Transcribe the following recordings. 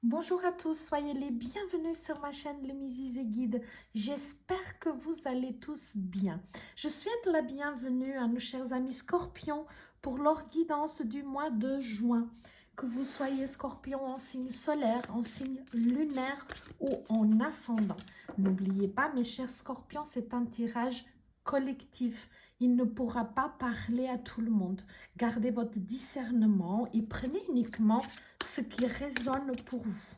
Bonjour à tous, soyez les bienvenus sur ma chaîne Les Mizis et Guides. J'espère que vous allez tous bien. Je souhaite la bienvenue à nos chers amis scorpions pour leur guidance du mois de juin. Que vous soyez scorpion en signe solaire, en signe lunaire ou en ascendant. N'oubliez pas, mes chers scorpions, c'est un tirage collectif. Il ne pourra pas parler à tout le monde. Gardez votre discernement et prenez uniquement ce qui résonne pour vous.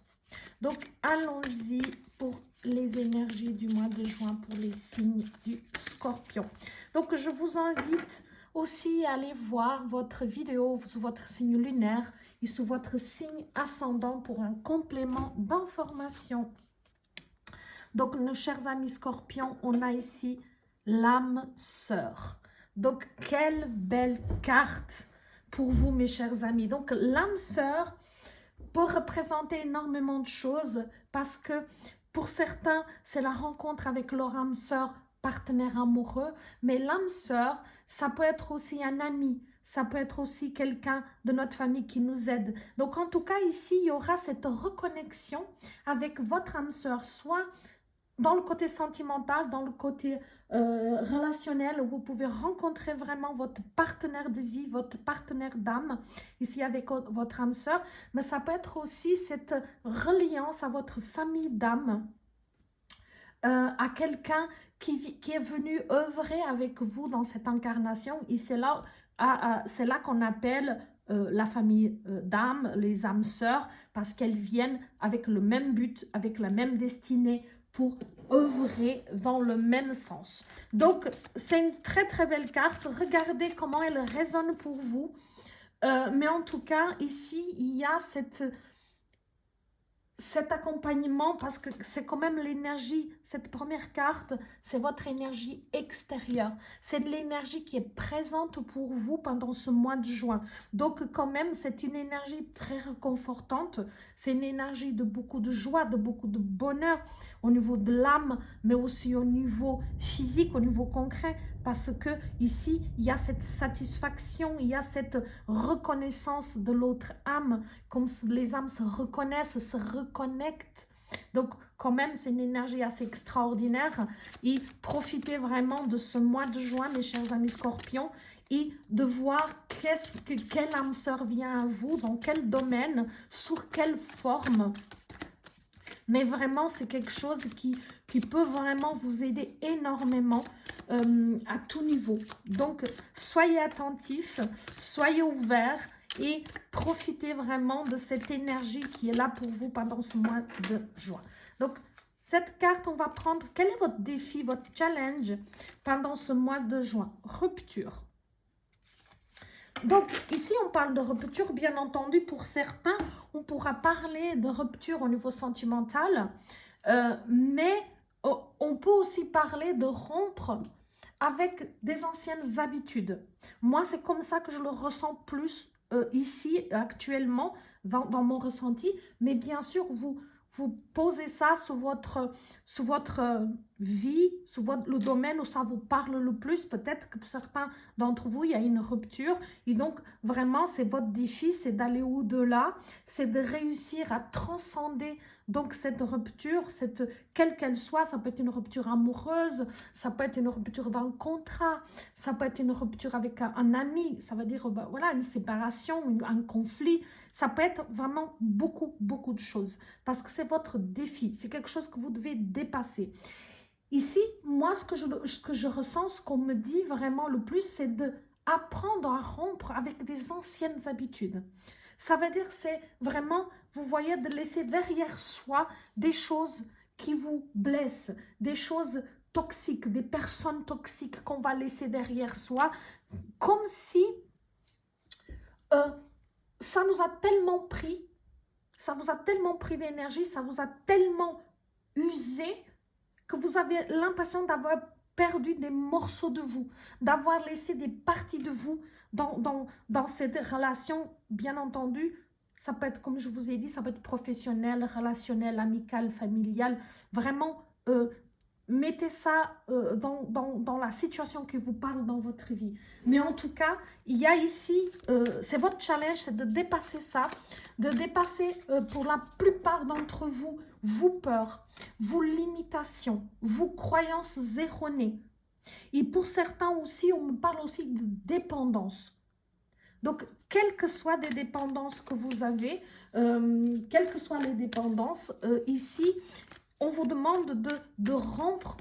Donc, allons-y pour les énergies du mois de juin pour les signes du Scorpion. Donc, je vous invite aussi à aller voir votre vidéo sous votre signe lunaire et sous votre signe ascendant pour un complément d'information. Donc, nos chers amis Scorpions, on a ici l'âme sœur. Donc, quelle belle carte pour vous, mes chers amis. Donc, l'âme sœur peut représenter énormément de choses parce que pour certains, c'est la rencontre avec leur âme sœur, partenaire amoureux, mais l'âme sœur, ça peut être aussi un ami, ça peut être aussi quelqu'un de notre famille qui nous aide. Donc en tout cas, ici, il y aura cette reconnexion avec votre âme sœur, soit dans le côté sentimental, dans le côté relationnel, où vous pouvez rencontrer vraiment votre partenaire de vie, votre partenaire d'âme, ici avec votre âme sœur, mais ça peut être aussi cette reliance à votre famille d'âme, à quelqu'un qui est venu œuvrer avec vous dans cette incarnation, et c'est là qu'on appelle la famille d'âme, les âmes sœurs, parce qu'elles viennent avec le même but, avec la même destinée, pour œuvrer dans le même sens. Donc, c'est une très très belle carte. Regardez comment elle résonne pour vous. Mais en tout cas, ici, il y a cet accompagnement, parce que c'est quand même l'énergie, cette première carte, c'est votre énergie extérieure. C'est de l'énergie qui est présente pour vous pendant ce mois de juin. Donc quand même, c'est une énergie très réconfortante. C'est une énergie de beaucoup de joie, de beaucoup de bonheur au niveau de l'âme, mais aussi au niveau physique, au niveau concret. Parce que ici, il y a cette satisfaction, il y a cette reconnaissance de l'autre âme, comme les âmes se reconnaissent, se reconnectent. Donc, quand même, c'est une énergie assez extraordinaire. Et profitez vraiment de ce mois de juin, mes chers amis scorpions, et de voir quelle âme sœur vient à vous, dans quel domaine, sous quelle forme. Mais vraiment, c'est quelque chose qui peut vraiment vous aider énormément à tout niveau. Donc, soyez attentifs, soyez ouverts et profitez vraiment de cette énergie qui est là pour vous pendant ce mois de juin. Donc, cette carte, on va prendre, quel est votre défi, votre challenge pendant ce mois de juin? Rupture. Donc, ici, on parle de rupture, bien entendu, pour certains, on pourra parler de rupture au niveau sentimental, mais on peut aussi parler de rompre avec des anciennes habitudes. Moi, c'est comme ça que je le ressens plus ici, actuellement, dans mon ressenti, mais bien sûr, vous posez ça sous votre vie, le domaine où ça vous parle le plus. Peut-être que pour certains d'entre vous, il y a une rupture. Et donc, vraiment, c'est votre défi, c'est d'aller au-delà, c'est de réussir à transcender donc cette rupture, quelle qu'elle soit. Ça peut être une rupture amoureuse, ça peut être une rupture d'un contrat, ça peut être une rupture avec un ami, ça veut dire voilà, une séparation, un conflit. Ça peut être vraiment beaucoup, beaucoup de choses parce que c'est votre défi, c'est quelque chose que vous devez dépasser. Ici, moi, ce que je ressens, ce qu'on me dit vraiment le plus, c'est d'apprendre à rompre avec des anciennes habitudes. Ça veut dire, c'est vraiment, vous voyez, de laisser derrière soi des choses qui vous blessent, des choses toxiques, des personnes toxiques qu'on va laisser derrière soi, comme si euh, ça nous a tellement pris, ça vous a tellement pris d'énergie, ça vous a tellement usé que vous avez l'impression d'avoir perdu des morceaux de vous, d'avoir laissé des parties de vous dans cette relation, bien entendu. Ça peut être, comme je vous ai dit, ça peut être professionnel, relationnel, amical, familial, vraiment mettez ça dans la situation qui vous parle dans votre vie. Mais en tout cas, il y a ici, c'est votre challenge, c'est de dépasser ça, de dépasser pour la plupart d'entre vous, vos peurs, vos limitations, vos croyances erronées. Et pour certains aussi, on me parle aussi de dépendance. Donc, quelles que soient les dépendances que vous avez, quelles que soient les dépendances, ici, on vous demande de rompre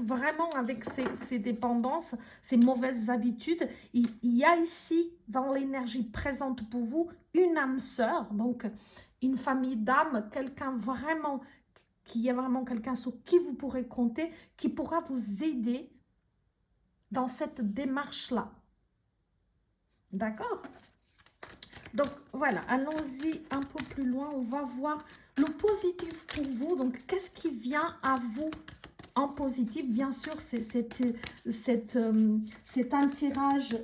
vraiment avec ces dépendances, ces mauvaises habitudes. Il y a ici, dans l'énergie présente pour vous, une âme sœur, donc une famille d'âmes, quelqu'un vraiment, qui est vraiment quelqu'un sur qui vous pourrez compter, qui pourra vous aider dans cette démarche-là. D'accord? Donc, voilà, allons-y un peu plus loin. On va voir le positif pour vous. Donc, qu'est-ce qui vient à vous en positif? Bien sûr, c'est un tirage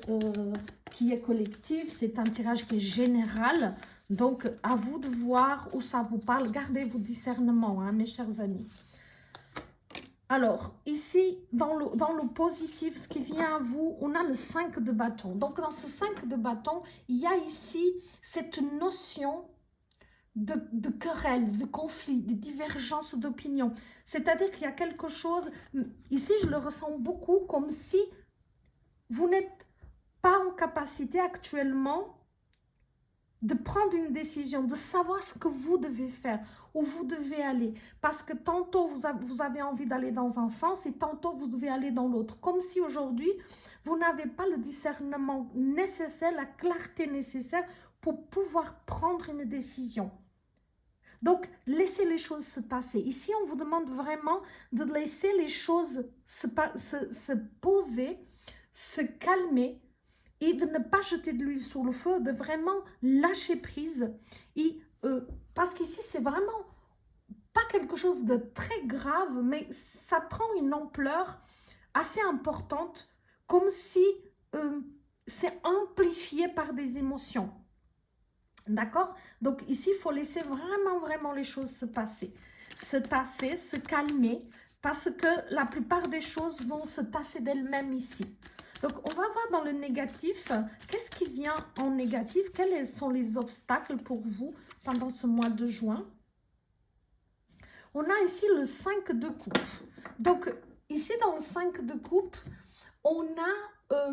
qui est collectif. C'est un tirage qui est général. Donc, à vous de voir où ça vous parle. Gardez vos discernements, hein, mes chers amis. Alors, ici, dans le positif, ce qui vient à vous, on a le 5 de bâton. Donc, dans ce 5 de bâton, il y a ici cette notion de querelle, de conflit, de divergence d'opinion. C'est-à-dire qu'il y a quelque chose, ici, je le ressens beaucoup, comme si vous n'êtes pas en capacité actuellement de prendre une décision, de savoir ce que vous devez faire, où vous devez aller. Parce que tantôt, vous avez envie d'aller dans un sens et tantôt, vous devez aller dans l'autre. Comme si aujourd'hui, vous n'avez pas le discernement nécessaire, la clarté nécessaire pour pouvoir prendre une décision. Donc, laissez les choses se passer. Ici, on vous demande vraiment de laisser les choses se poser, se calmer, et de ne pas jeter de l'huile sur le feu, de vraiment lâcher prise. Et, parce qu'ici, c'est vraiment pas quelque chose de très grave, mais ça prend une ampleur assez importante, comme si c'est amplifié par des émotions. D'accord? Donc ici, il faut laisser vraiment les choses se passer. Se tasser, se calmer, parce que la plupart des choses vont se tasser d'elles-mêmes ici. Donc, on va voir dans le négatif, qu'est-ce qui vient en négatif? Quels sont les obstacles pour vous pendant ce mois de juin? On a ici le 5 de coupe. Donc, ici, dans le 5 de coupe, on a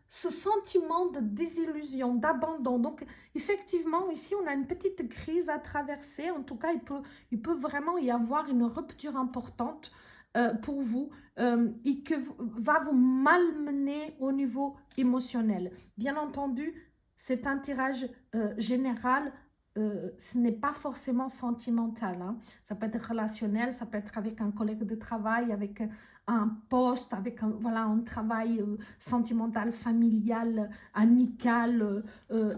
ce sentiment de désillusion, d'abandon. Donc, effectivement, ici, on a une petite crise à traverser. En tout cas, il peut vraiment y avoir une rupture importante pour vous et que va vous malmener au niveau émotionnel. Bien entendu, c'est un tirage général, ce n'est pas forcément sentimental. Hein. Ça peut être relationnel, ça peut être avec un collègue de travail, avec un poste, avec un travail sentimental, familial, amical,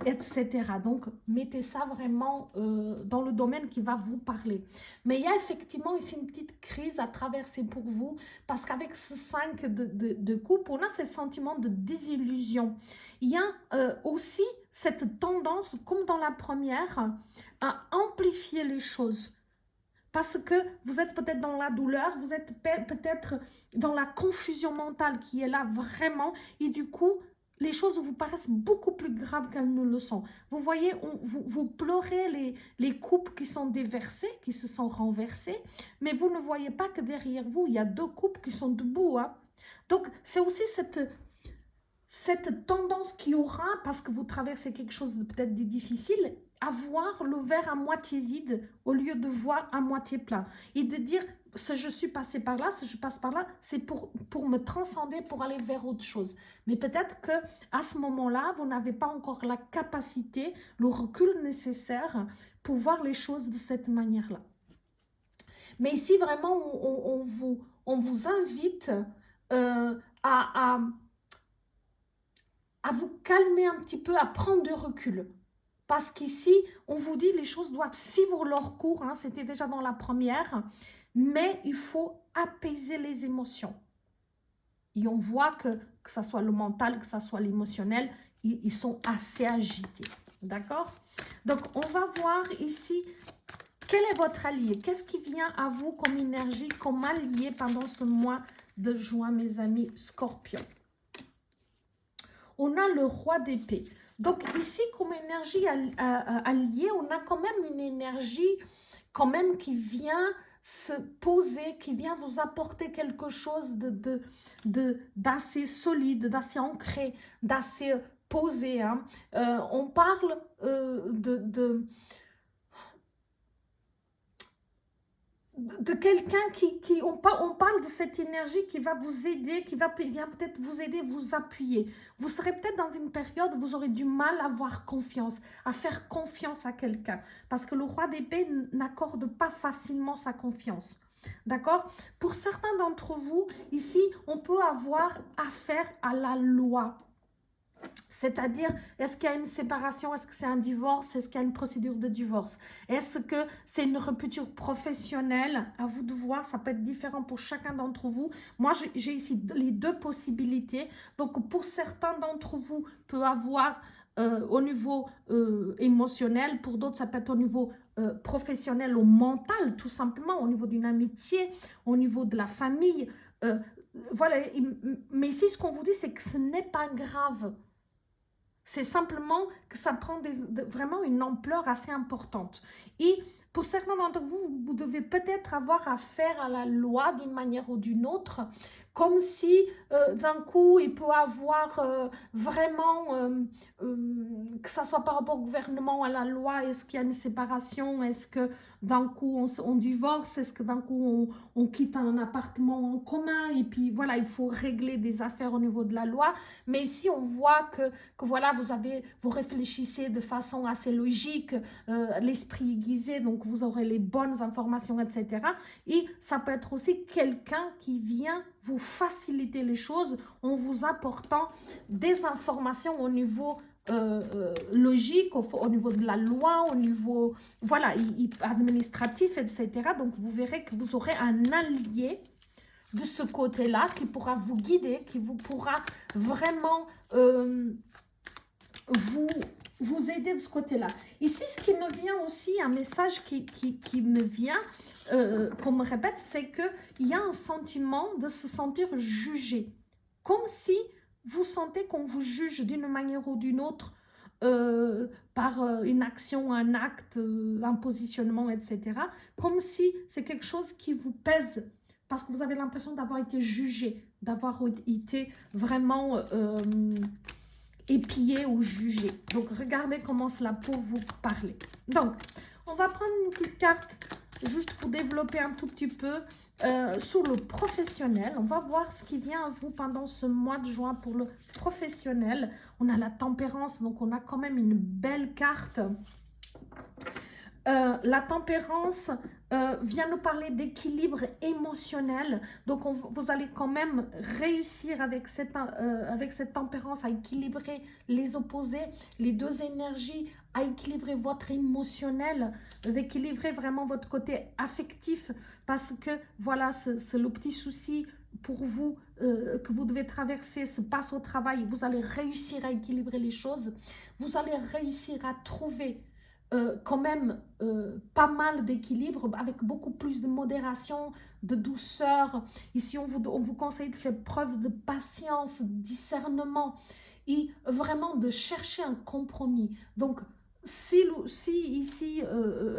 etc. Donc, mettez ça vraiment dans le domaine qui va vous parler. Mais il y a effectivement ici une petite crise à traverser pour vous, parce qu'avec ce 5 de coupe, on a ce sentiment de désillusion. Il y a aussi cette tendance, comme dans la première, à amplifier les choses. Parce que vous êtes peut-être dans la douleur, vous êtes peut-être dans la confusion mentale qui est là vraiment. Et du coup, les choses vous paraissent beaucoup plus graves qu'elles ne le sont. Vous voyez, vous pleurez les coupes qui sont déversées, qui se sont renversées. Mais vous ne voyez pas que derrière vous, il y a 2 coupes qui sont debout. Hein. Donc, c'est aussi cette tendance qu'il y aura, parce que vous traversez quelque chose de peut-être difficile, à voir le verre à moitié vide au lieu de voir à moitié plein. Et de dire, si je suis passé par là, si je passe par là, c'est pour me transcender, pour aller vers autre chose. Mais peut-être qu'à ce moment-là, vous n'avez pas encore la capacité, le recul nécessaire pour voir les choses de cette manière-là. Mais ici, vraiment, on vous invite à vous calmer un petit peu, à prendre du recul. Parce qu'ici, on vous dit les choses doivent suivre leur cours, hein, c'était déjà dans la première, mais il faut apaiser les émotions. Et on voit que ça soit le mental, que ça soit l'émotionnel, ils sont assez agités. D'accord? Donc, on va voir ici quel est votre allié? Qu'est-ce qui vient à vous comme énergie, comme allié pendant ce mois de juin, mes amis Scorpions? On a le roi d'épée. Donc ici, comme énergie alliée, on a quand même une énergie quand même qui vient se poser, qui vient vous apporter quelque chose d'assez solide, d'assez ancré, d'assez posé. Hein. On parle de quelqu'un on parle de cette énergie qui va vous aider, qui vient peut-être vous aider, vous appuyer. Vous serez peut-être dans une période où vous aurez du mal à avoir confiance, à faire confiance à quelqu'un. Parce que le roi d'épée n'accorde pas facilement sa confiance. D'accord? Pour certains d'entre vous, ici, on peut avoir affaire à la loi. C'est-à-dire, est-ce qu'il y a une séparation, est-ce que c'est un divorce, est-ce qu'il y a une procédure de divorce? Est-ce que c'est une rupture professionnelle? À vous de voir, ça peut être différent pour chacun d'entre vous. Moi, j'ai ici les deux possibilités. Donc, pour certains d'entre vous, peut avoir au niveau émotionnel, pour d'autres, ça peut être au niveau professionnel ou mental, tout simplement, au niveau d'une amitié, au niveau de la famille. Voilà, mais ici, ce qu'on vous dit, c'est que ce n'est pas grave. C'est simplement que ça prend vraiment une ampleur assez importante. Et pour certains d'entre vous, vous devez peut-être avoir affaire à la loi d'une manière ou d'une autre, comme si d'un coup, il peut avoir vraiment, que ça soit par rapport au gouvernement, à la loi, est-ce qu'il y a une séparation, est-ce que d'un coup on divorce, est-ce que d'un coup on quitte un appartement en commun, et puis voilà, il faut régler des affaires au niveau de la loi. Mais ici, on voit que voilà, vous réfléchissez de façon assez logique, l'esprit aiguisé, donc vous aurez les bonnes informations, etc. Et ça peut être aussi quelqu'un qui vient vous faciliter les choses en vous apportant des informations au niveau logique, au niveau de la loi, au niveau voilà, administratif, etc. Donc vous verrez que vous aurez un allié de ce côté-là qui pourra vous guider, qui vous pourra vraiment vous aider de ce côté-là. Ici, ce qui me vient aussi, un message qui me vient, qu'on me répète, c'est qu'il y a un sentiment de se sentir jugé. Comme si vous sentez qu'on vous juge d'une manière ou d'une autre, par une action, un acte, un positionnement, etc. Comme si c'est quelque chose qui vous pèse, parce que vous avez l'impression d'avoir été jugé, d'avoir été vraiment épié ou jugé. Donc, regardez comment cela peut vous parler. Donc, on va prendre une petite carte juste pour développer un tout petit peu sur le professionnel. On va voir ce qui vient à vous pendant ce mois de juin pour le professionnel. On a la tempérance, donc on a quand même une belle carte. La tempérance vient nous parler d'équilibre émotionnel. Donc, vous allez quand même réussir avec cette tempérance à équilibrer les opposés, les deux énergies, à équilibrer votre émotionnel, d'équilibrer vraiment votre côté affectif. Parce que, voilà, c'est le petit souci pour vous que vous devez traverser, se passe au travail. Vous allez réussir à équilibrer les choses. Vous allez réussir à trouver quand même pas mal d'équilibre, avec beaucoup plus de modération, de douceur. Ici, on vous conseille de faire preuve de patience, discernement et vraiment de chercher un compromis. Donc, si ici,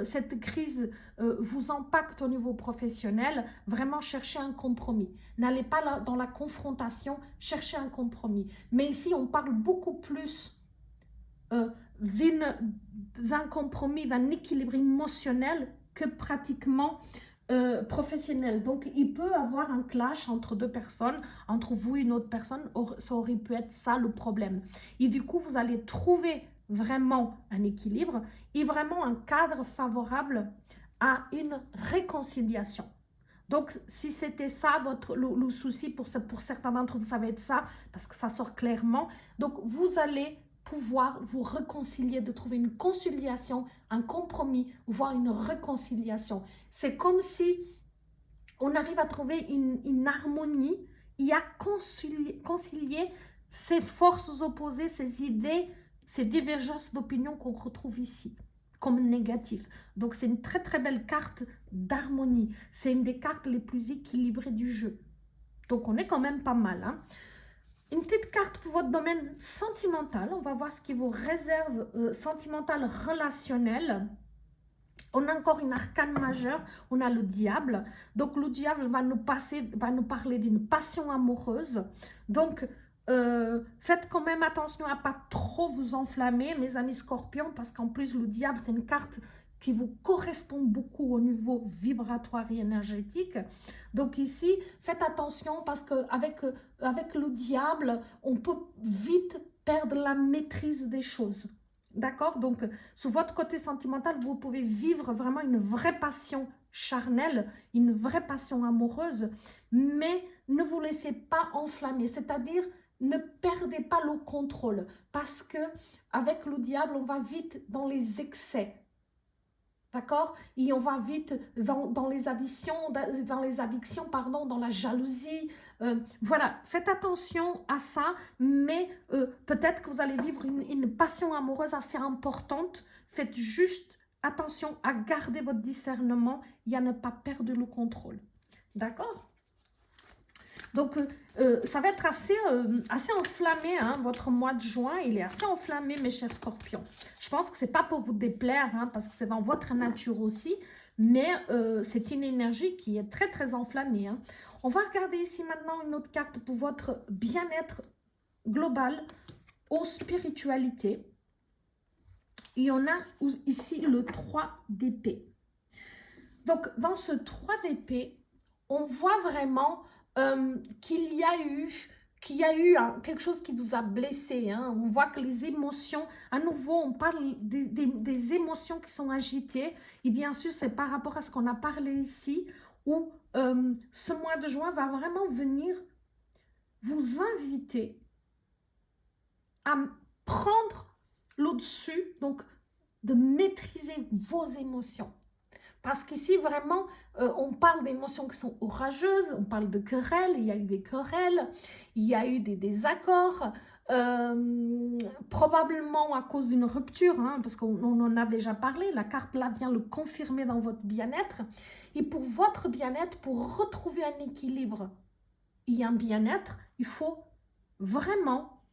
cette crise vous impacte au niveau professionnel, vraiment cherchez un compromis. N'allez pas dans la confrontation, cherchez un compromis. Mais ici, on parle beaucoup plus d'un compromis, d'un équilibre émotionnel que pratiquement professionnel. Donc, il peut avoir un clash entre deux personnes, entre vous et une autre personne, ça aurait pu être ça le problème. Et du coup, vous allez trouver vraiment un équilibre et vraiment un cadre favorable à une réconciliation. Donc, si c'était ça, le souci pour certains d'entre vous, ça va être ça, parce que ça sort clairement. Donc, vous allez pouvoir vous réconcilier, de trouver une conciliation, un compromis, voire une réconciliation. C'est comme si on arrive à trouver une harmonie et à concilier ces forces opposées, ces idées, ces divergences d'opinion qu'on retrouve ici. comme négatif. Donc, c'est une très très belle carte d'harmonie. C'est une des cartes les plus équilibrées du jeu. Donc, on est quand même pas mal. Hein. Une petite carte pour votre domaine sentimental. On va voir ce qui vous réserve sentimental relationnel. On a encore une arcane majeure, on a le diable. Donc, le diable va nous parler d'une passion amoureuse. Donc, faites quand même attention à ne pas trop vous enflammer, mes amis scorpions, parce qu'en plus, le diable, c'est une carte qui vous correspond beaucoup au niveau vibratoire et énergétique. Donc ici, faites attention parce qu'avec avec le diable, on peut vite perdre la maîtrise des choses. D'accord? Donc, sur votre côté sentimental, vous pouvez vivre vraiment une vraie passion charnelle, une vraie passion amoureuse, mais ne vous laissez pas enflammer, c'est-à-dire ne perdez pas le contrôle, parce que avec le diable, on va vite dans les excès. D'accord? Et on va vite dans les addictions, dans la jalousie. Voilà, faites attention à ça, mais peut-être que vous allez vivre une passion amoureuse assez importante. Faites juste attention à garder votre discernement et à ne pas perdre le contrôle. D'accord? Donc, ça va être assez enflammé, hein, votre mois de juin. Il est assez enflammé, mes chers scorpions. Je pense que ce n'est pas pour vous déplaire, hein, parce que c'est dans votre nature aussi, mais c'est une énergie qui est très, très enflammée. Hein. On va regarder ici maintenant une autre carte pour votre bien-être global aux spiritualités. Et on a ici le 3 d'épée. Donc, dans ce 3 d'épée, on voit vraiment qu'il y a eu quelque chose qui vous a blessé. Hein. On voit que les émotions, à nouveau, on parle des émotions qui sont agitées. Et bien sûr, c'est par rapport à ce qu'on a parlé ici, où ce mois de juin va vraiment venir vous inviter à prendre l'au-dessus, donc de maîtriser vos émotions. Parce qu'ici, vraiment, on parle d'émotions qui sont orageuses, on parle de querelles, il y a eu des querelles, il y a eu des désaccords, probablement à cause d'une rupture, hein, parce qu'on en a déjà parlé, la carte là vient le confirmer dans votre bien-être. Et pour votre bien-être, pour retrouver un équilibre et un bien-être, il faut vraiment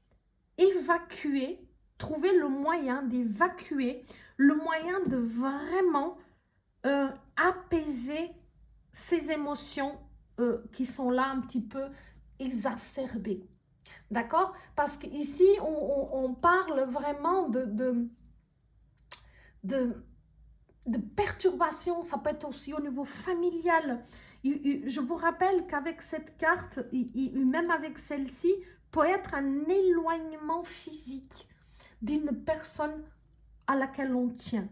évacuer, trouver le moyen d'évacuer, le moyen de vraiment apaiser ces émotions qui sont là un petit peu exacerbées. D'accord? Parce qu'ici, on parle vraiment de perturbations. Ça peut être aussi au niveau familial. Je vous rappelle qu'avec cette carte, même avec celle-ci, peut être un éloignement physique d'une personne à laquelle on tient.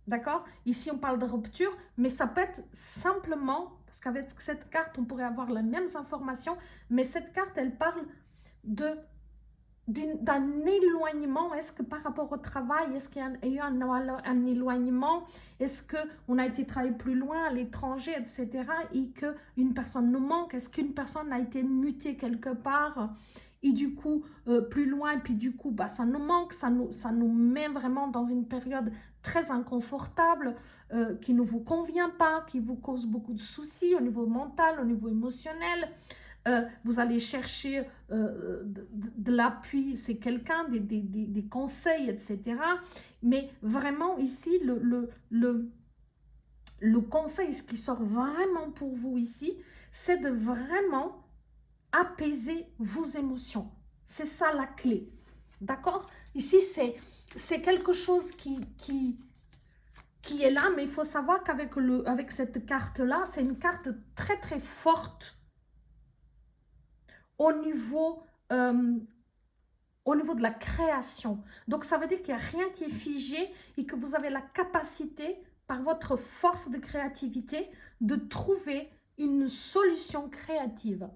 D'accord? Ici, on parle de rupture, mais ça peut être simplement, parce qu'avec cette carte, on pourrait avoir les mêmes informations, mais cette carte, elle parle d'un éloignement. Est-ce que par rapport au travail, est-ce qu'il y a eu un éloignement? Est-ce qu'on a été travailler plus loin, à l'étranger, etc. et qu'une personne nous manque? Est-ce qu'une personne a été mutée quelque part? Et du coup, plus loin, et puis du coup, bah, ça nous manque, ça nous met vraiment dans une période très inconfortable, qui ne vous convient pas, qui vous cause beaucoup de soucis au niveau mental, au niveau émotionnel. Vous allez chercher de l'appui, c'est quelqu'un, des conseils, etc. Mais vraiment, ici, le conseil, ce qui sort vraiment pour vous ici, c'est de vraiment apaiser vos émotions. C'est ça la clé. D'accord? Ici, c'est quelque chose qui est là, mais il faut savoir avec cette carte-là, c'est une carte très, très forte au niveau de la création. Donc, ça veut dire qu'il n'y a rien qui est figé et que vous avez la capacité, par votre force de créativité, de trouver une solution créative.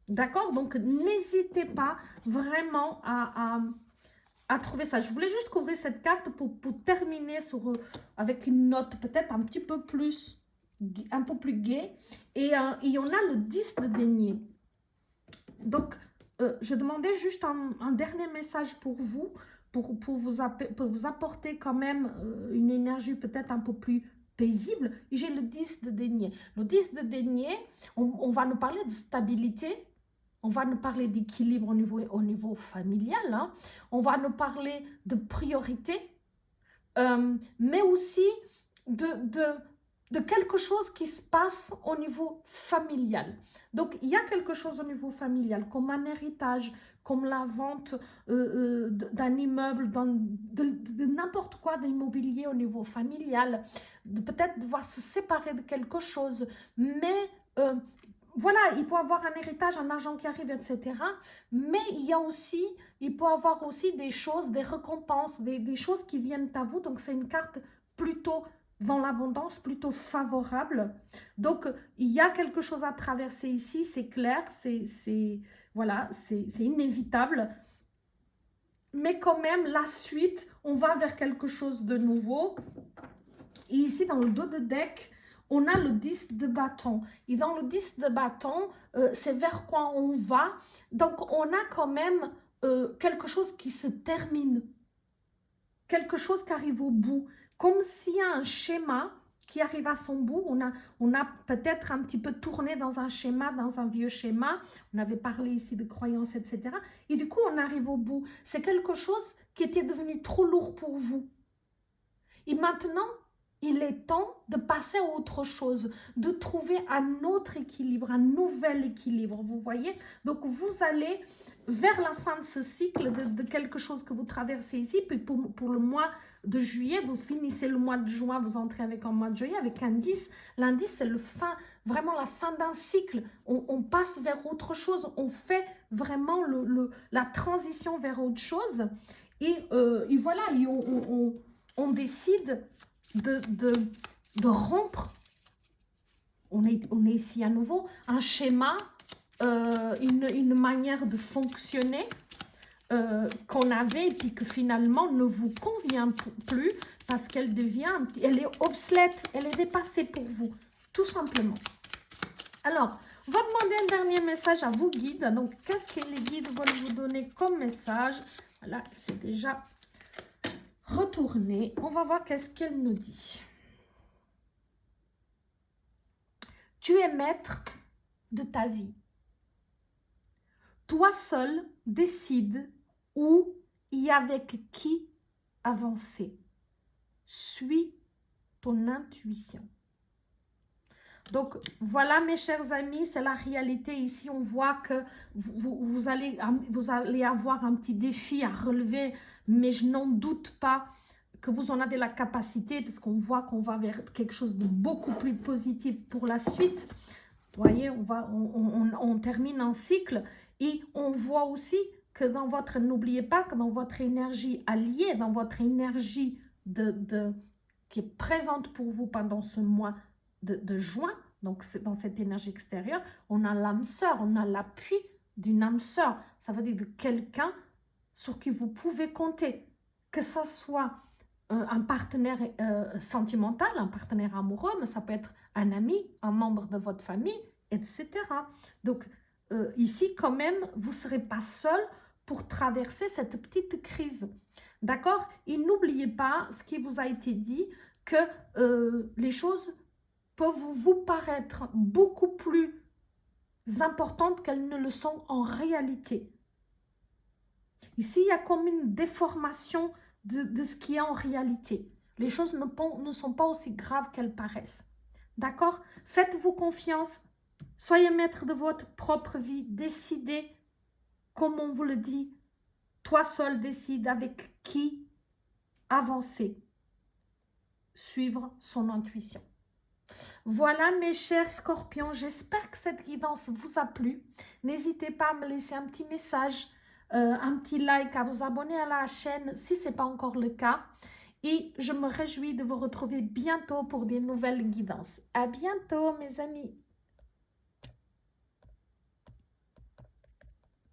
D'accord? Donc, n'hésitez pas vraiment à trouver ça. Je voulais juste couvrir cette carte pour terminer avec une note peut-être un peu plus gaie. Et on a le 10 de denier. Donc, je demandais juste un dernier message pour vous, pour vous apporter quand même une énergie peut-être un peu plus paisible. J'ai le 10 de denier. Le 10 de denier, on va nous parler de stabilité, on va nous parler d'équilibre au niveau familial, hein. On va nous parler de priorité, mais aussi de quelque chose qui se passe au niveau familial. Donc, il y a quelque chose au niveau familial, comme un héritage, comme la vente d'un immeuble, de n'importe quoi d'immobilier au niveau familial, peut-être devoir se séparer de quelque chose, mais voilà, il peut y avoir un héritage, un argent qui arrive, etc. Mais il peut y avoir aussi des choses, des récompenses, des choses qui viennent à vous. Donc, c'est une carte plutôt dans l'abondance, plutôt favorable. Donc, il y a quelque chose à traverser ici, c'est clair, voilà, c'est inévitable. Mais quand même, la suite, on va vers quelque chose de nouveau. Et ici, dans le dos de deck, on a le 10 de bâton. Et dans le 10 de bâton, c'est vers quoi on va. Donc, on a quand même quelque chose qui se termine. Quelque chose qui arrive au bout. Comme s'il y a un schéma qui arrive à son bout. On a peut-être un petit peu tourné dans un schéma, dans un vieux schéma. On avait parlé ici de croyances, etc. Et du coup, on arrive au bout. C'est quelque chose qui était devenu trop lourd pour vous. Et maintenant, il est temps de passer à autre chose, de trouver un autre équilibre, un nouvel équilibre, vous voyez. Donc, vous allez vers la fin de ce cycle, de quelque chose que vous traversez ici, puis pour le mois de juillet, vous finissez le mois de juin, vous entrez avec un mois de juillet, avec un 10. L'indice, c'est vraiment la fin d'un cycle. On passe vers autre chose, on fait vraiment la transition vers autre chose. Et voilà, on décide de rompre, on est ici à nouveau, un schéma, une manière de fonctionner qu'on avait et puis que finalement ne vous convient plus parce qu'elle elle est obsolète, elle est dépassée pour vous, tout simplement. Alors, on va demander un dernier message à vous guides. Donc, qu'est-ce que les guides veulent vous donner comme message? Voilà, c'est déjà retourné. On va voir qu'est-ce qu'elle nous dit. Tu es maître de ta vie. Toi seul décides où et avec qui avancer. Suis ton intuition. Donc, voilà mes chers amis, c'est la réalité. Ici, on voit que vous allez avoir un petit défi à relever, mais je n'en doute pas que vous en avez la capacité, parce qu'on voit qu'on va vers quelque chose de beaucoup plus positif pour la suite. Vous voyez, on termine un cycle et on voit aussi que n'oubliez pas que dans votre énergie alliée, dans votre énergie qui est présente pour vous pendant ce mois de juin, donc c'est dans cette énergie extérieure, on a l'âme sœur, on a l'appui d'une âme sœur. Ça veut dire de quelqu'un sur qui vous pouvez compter, que ça soit un partenaire sentimental, un partenaire amoureux, mais ça peut être un ami, un membre de votre famille, etc. Donc, ici, quand même, vous ne serez pas seul pour traverser cette petite crise. D'accord? Et n'oubliez pas ce qui vous a été dit, que les choses peuvent vous paraître beaucoup plus importantes qu'elles ne le sont en réalité. Ici, il y a comme une déformation de ce qui est en réalité. Les choses ne sont pas aussi graves qu'elles paraissent. D'accord? Faites-vous confiance. Soyez maître de votre propre vie. Décidez, comme on vous le dit. Toi seul décide avec qui avancer. Suivre son intuition. Voilà mes chers scorpions. J'espère que cette guidance vous a plu. N'hésitez pas à me laisser un petit message, un petit like, à vous abonner à la chaîne si ce n'est pas encore le cas. Et je me réjouis de vous retrouver bientôt pour des nouvelles guidances. À bientôt mes amis.